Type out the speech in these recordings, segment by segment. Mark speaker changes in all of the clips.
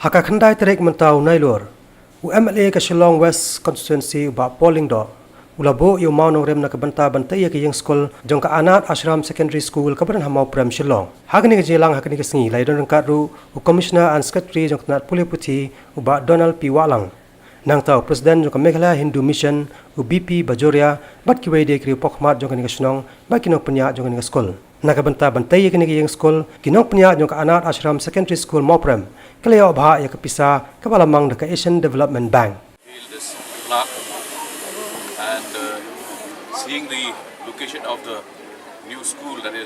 Speaker 1: Haka khandai terek mentau nailor. UMLA ke Shillong West constituency ba polling do. Ulabo yu Mawprem na kabanta bantai ke yang skul jong ka anat ashram secondary school kabaran Mawprem Shillong. Hagni ke jelang hakni ke sngi laidon rangkatru u commissioner and secretary jong knat puli puti u ba Donald P Walang. Nang tau presiden jong Meghalaya Hindu Mission u BP Bajoria bat ki wede kri pokmat jong ke snong ba kinok penya jong ke skul. Nakabanta bantai ke yang skul kinok penya jong ka anat ashram secondary school Mawprem. Kaleo bha ya ke Pisa kabalamang de Asian Development Bank.
Speaker 2: This plaque and seeing the location of the new school, that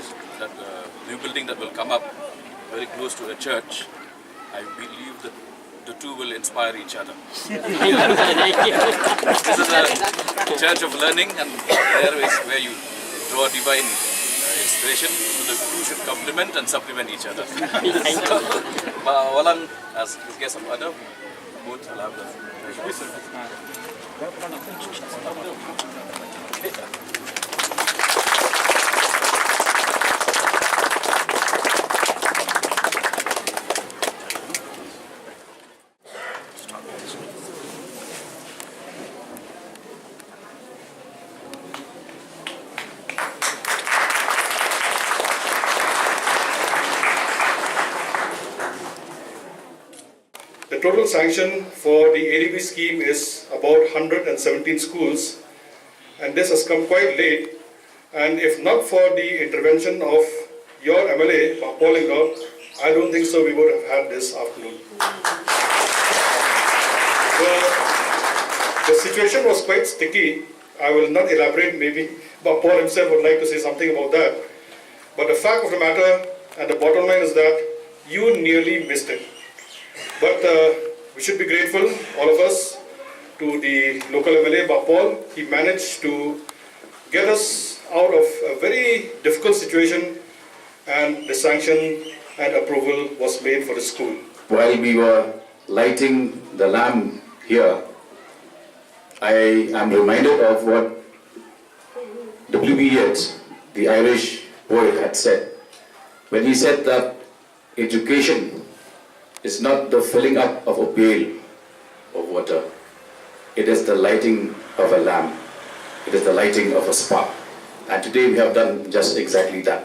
Speaker 2: new building that will come up very close to a church, I believe that the two will inspire each other. This is a church of learning, and there is where you draw divine inspiration. So the two should complement and supplement each other. Walang, as guest of other, both will have the
Speaker 3: The total sanction for the ADB scheme is about 117 schools, and this has come quite late. And if not for the intervention of your MLA, Paul Ingo, I don't think so we would have had this afternoon. The situation was quite sticky. I will not elaborate, maybe but Paul himself would like to say something about that. But the fact of the matter and the bottom line is that you nearly missed it. But we should be grateful, all of us, to the local MLA, Paul. He managed to get us out of a very difficult situation, and the sanction and approval was made for the school.
Speaker 4: While we were lighting the lamp here, I am reminded of what W.B. Yeats, the Irish poet, had said, when he said that education is not the filling up of a pail of water. It is the lighting of a lamp. It is the lighting of a spark. And today we have done just exactly that.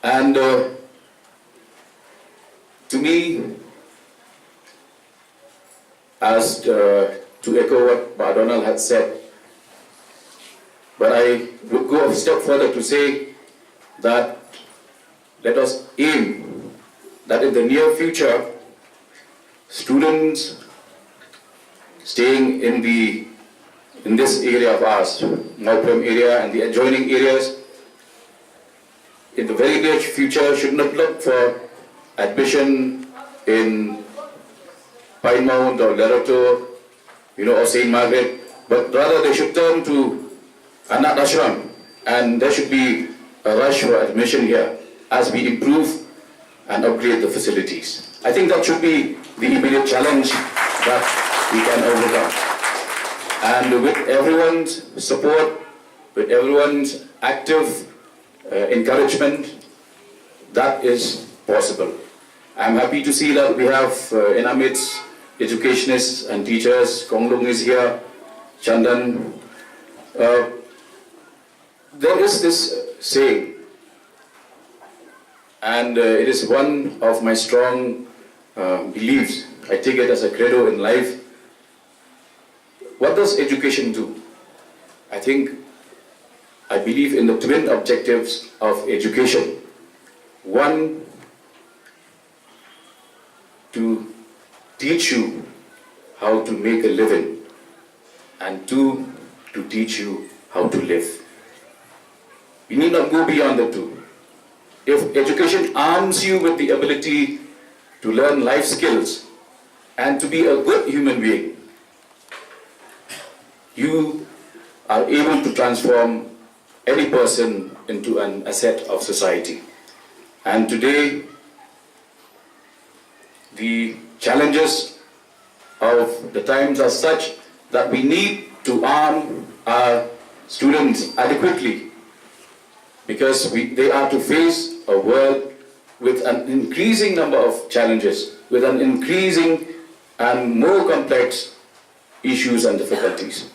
Speaker 4: And to me, as to echo what Donald had said, but I would go a step further to say that let us aim that in the near future, students staying in this area of ours, Mawprem area and the adjoining areas, in the very near future should not look for admission in Pine Mount or Lerato, or St. Margaret, but rather they should turn to Anat Ashram, and there should be a rush for admission here as we improve and upgrade the facilities. I think that should be the immediate challenge that we can overcome. And with everyone's support, with everyone's active encouragement, that is possible. I'm happy to see that we have in our midst educationists and teachers. Konglung is here, Chandan. There is this saying, and it is one of my strong beliefs. I take it as a credo in life. What does education do? I believe in the twin objectives of education. One, to teach you how to make a living, and two, to teach you how to live. We need not go beyond the two. If education arms you with the ability to learn life skills and to be a good human being, you are able to transform any person into an asset of society. And today, the challenges of the times are such that we need to arm our students adequately, because they are to face a world with an increasing number of challenges. with an increasing and more complex issues and difficulties.